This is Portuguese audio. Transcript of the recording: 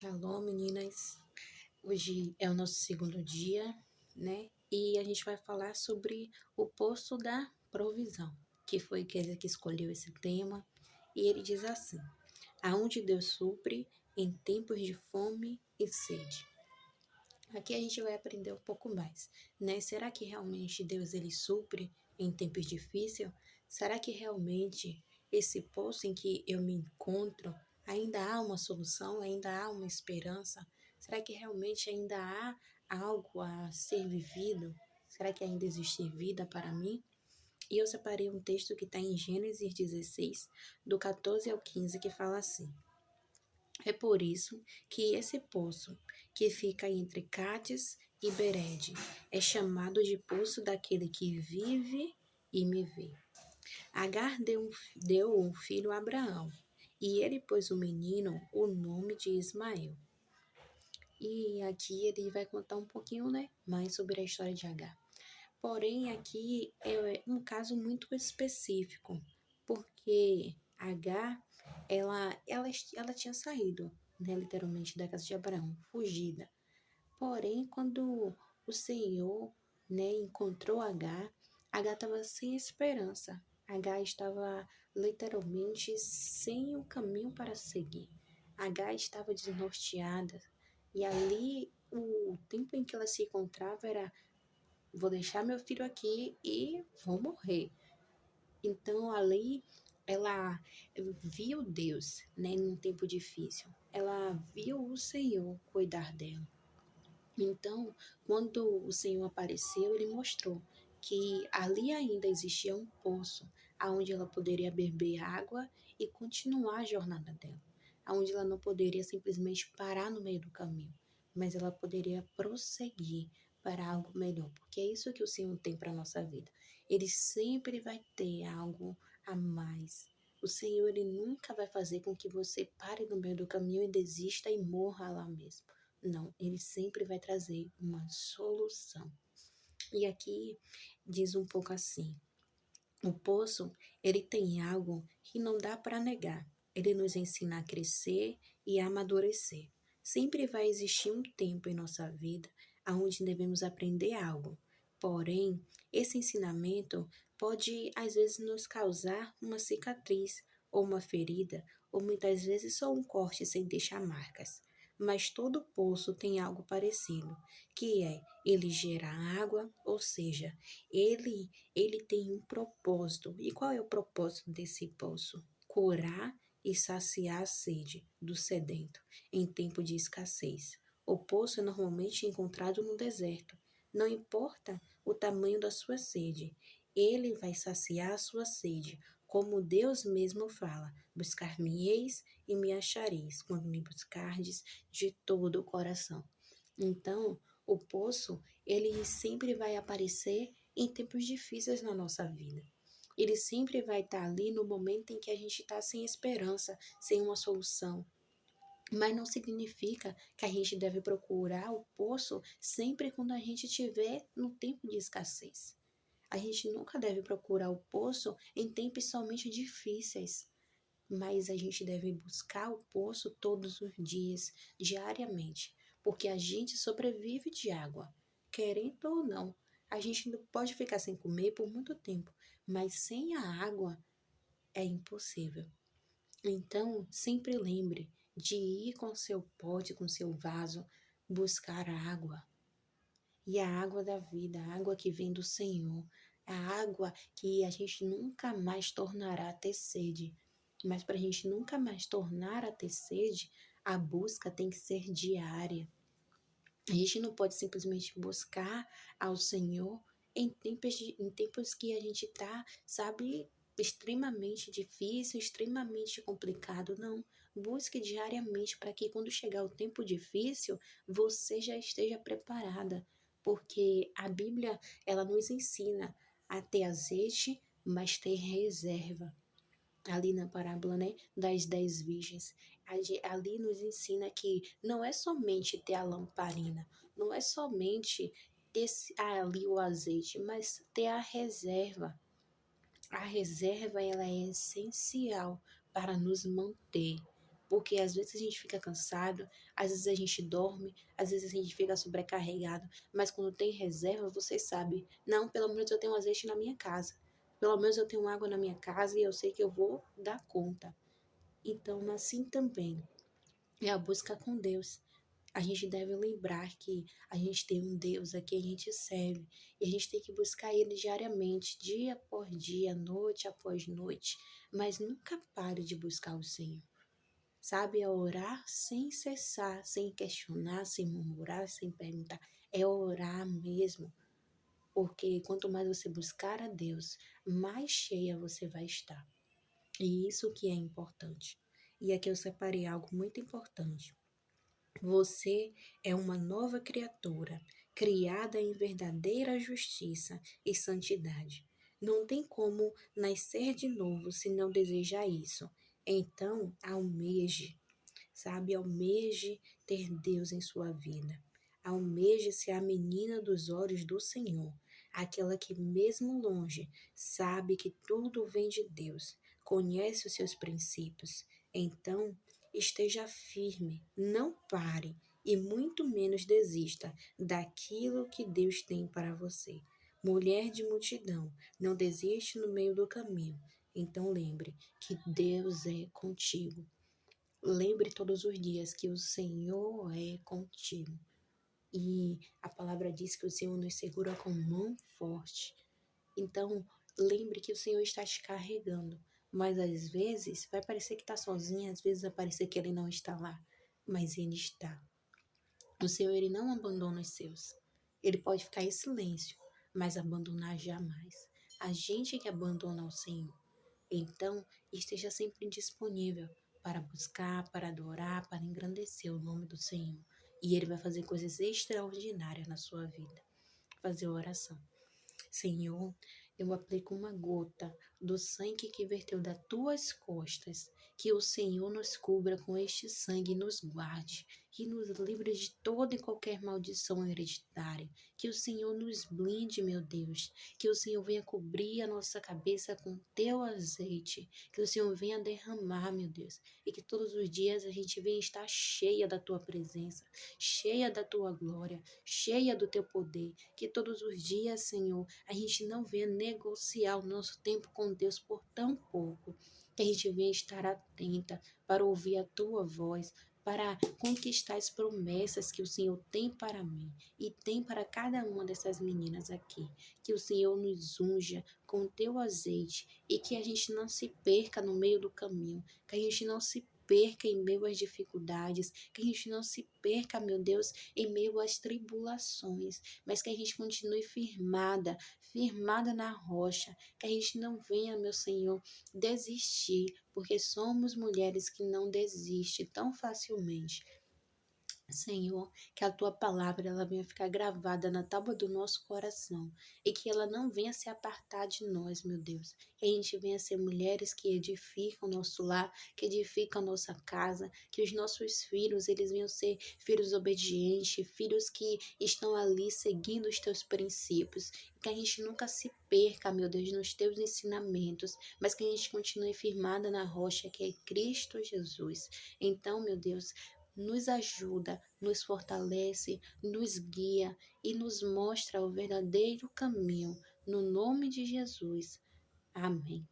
Alô, meninas. Hoje é o nosso segundo dia, né? E a gente vai falar sobre o poço da provisão, que foi aquele que escolheu esse tema. E ele diz assim: aonde Deus supre em tempos de fome e sede. Aqui a gente vai aprender um pouco mais, né? Será que realmente Deus ele supre em tempos difíceis? Será que realmente esse poço em que eu me encontro ainda há uma solução, ainda há uma esperança? Será que realmente ainda há algo a ser vivido? Será que ainda existe vida para mim? E eu separei um texto que está em Gênesis 16, do 14 ao 15, que fala assim: é por isso que esse poço, que fica entre Cádiz e Berede, é chamado de poço daquele que vive e me vê. Agar deu um filho a Abraão, e ele pôs o menino o nome de Ismael. E aqui ele vai contar um pouquinho, né, mais sobre a história de Agar. Porém, aqui é um caso muito específico, porque Agar, ela tinha saído, né, literalmente, da casa de Abraão, fugida. Porém, quando o Senhor, né, encontrou Agar, Agar estava sem esperança. Agar estava literalmente sem o caminho para seguir. Agar estava desnorteada. E ali, o tempo em que ela se encontrava era: vou deixar meu filho aqui e vou morrer. Então, ali, ela viu Deus, né, num tempo difícil. Ela viu o Senhor cuidar dela. Então, quando o Senhor apareceu, ele mostrou que ali ainda existia um poço aonde ela poderia beber água e continuar a jornada dela, aonde ela não poderia simplesmente parar no meio do caminho, mas ela poderia prosseguir para algo melhor, porque é isso que o Senhor tem para a nossa vida. Ele sempre vai ter algo a mais. O Senhor, ele nunca vai fazer com que você pare no meio do caminho e desista e morra lá mesmo. Não, ele sempre vai trazer uma solução. E aqui diz um pouco assim: o poço, ele tem algo que não dá para negar. Ele nos ensina a crescer e a amadurecer. Sempre vai existir um tempo em nossa vida onde devemos aprender algo. Porém, esse ensinamento pode às vezes nos causar uma cicatriz ou uma ferida, ou muitas vezes só um corte sem deixar marcas. Mas todo poço tem algo parecido, que é ele gera água, ou seja, ele tem um propósito. E qual é o propósito desse poço? Curar e saciar a sede do sedento em tempo de escassez. O poço é normalmente encontrado no deserto. Não importa o tamanho da sua sede, ele vai saciar a sua sede, como Deus mesmo fala: buscar-me-eis e me achareis, quando me buscardes de todo o coração. Então, o poço, ele sempre vai aparecer em tempos difíceis na nossa vida. Ele sempre vai estar ali no momento em que a gente está sem esperança, sem uma solução. Mas não significa que a gente deve procurar o poço sempre quando a gente estiver no tempo de escassez. A gente nunca deve procurar o poço em tempos somente difíceis, mas a gente deve buscar o poço todos os dias, diariamente, porque a gente sobrevive de água, querendo ou não. A gente não pode ficar sem comer por muito tempo, mas sem a água é impossível. Então, sempre lembre de ir com seu pote, com seu vaso, buscar a água. E a água da vida, a água que vem do Senhor, a água que a gente nunca mais tornará a ter sede. Mas para a gente nunca mais tornar a ter sede, a busca tem que ser diária. A gente não pode simplesmente buscar ao Senhor em tempos que a gente está, sabe, extremamente difícil, extremamente complicado. Não. Busque diariamente para que quando chegar o tempo difícil, você já esteja preparada. Porque a Bíblia, ela nos ensina a ter azeite, mas ter reserva ali na parábola, né, das 10 virgens. Ali nos ensina que não é somente ter a lamparina, não é somente ter ali o azeite, mas ter a reserva. A reserva, ela é essencial para nos manter. porque às vezes a gente fica cansado, às vezes a gente dorme, às vezes a gente fica sobrecarregado, mas quando tem reserva, você sabe, não, pelo menos eu tenho azeite na minha casa, pelo menos eu tenho água na minha casa e eu sei que eu vou dar conta. Então, assim também é a busca com Deus. A gente deve lembrar que a gente tem um Deus a quem a gente serve e a gente tem que buscar Ele diariamente, dia após dia, noite após noite, mas nunca pare de buscar o Senhor. Sabe, é orar sem cessar, sem questionar, sem murmurar, sem perguntar. É orar mesmo, porque quanto mais você buscar a Deus, mais cheia você vai estar. E isso que é importante. E aqui eu separei algo muito importante. Você é uma nova criatura, criada em verdadeira justiça e santidade. Não tem como nascer de novo se não desejar isso. Então, almeje, sabe? Almeje ter Deus em sua vida. Almeje ser a menina dos olhos do Senhor, aquela que, mesmo longe, sabe que tudo vem de Deus, conhece os seus princípios. Então, esteja firme, não pare e muito menos desista daquilo que Deus tem para você. Mulher de multidão, não desiste no meio do caminho. Então lembre que Deus é contigo. Lembre todos os dias que o Senhor é contigo. E a palavra diz que o Senhor nos segura com mão forte. Então, lembre que o Senhor está te carregando. Mas às vezes vai parecer que está sozinho, às vezes vai parecer que Ele não está lá. Mas Ele está. O Senhor, Ele não abandona os seus. Ele pode ficar em silêncio, mas abandonar jamais. A gente que abandona o Senhor. Então, esteja sempre disponível para buscar, para adorar, para engrandecer o nome do Senhor. E Ele vai fazer coisas extraordinárias na sua vida. Fazer oração. Senhor, eu aplico uma gota do sangue que verteu das tuas costas. Que o Senhor nos cubra com este sangue e nos guarde. Que nos livre de toda e qualquer maldição hereditária. Que o Senhor nos blinde, meu Deus. Que o Senhor venha cobrir a nossa cabeça com teu azeite. Que o Senhor venha derramar, meu Deus. E que todos os dias a gente venha estar cheia da tua presença, cheia da tua glória, cheia do teu poder. Que todos os dias, Senhor, a gente não venha negociar o nosso tempo com Deus por tão pouco. Que a gente venha estar atenta para ouvir a tua voz, para conquistar as promessas que o Senhor tem para mim e tem para cada uma dessas meninas aqui. Que o Senhor nos unja com o teu azeite e que a gente não se perca no meio do caminho, que a gente não se perca em meio às dificuldades, que a gente não se perca, meu Deus, em meio às tribulações, mas que a gente continue firmada, firmada na rocha, que a gente não venha, meu Senhor, desistir, porque somos mulheres que não desistem tão facilmente. Senhor, que a tua palavra ela venha ficar gravada na tábua do nosso coração e que ela não venha se apartar de nós, meu Deus. Que a gente venha ser mulheres que edificam o nosso lar, que edificam a nossa casa, que os nossos filhos, eles venham ser filhos obedientes, filhos que estão ali seguindo os teus princípios. Que a gente nunca se perca, meu Deus, nos teus ensinamentos, mas que a gente continue firmada na rocha que é Cristo Jesus. Então, meu Deus, nos ajuda, nos fortalece, nos guia e nos mostra o verdadeiro caminho. No nome de Jesus. Amém.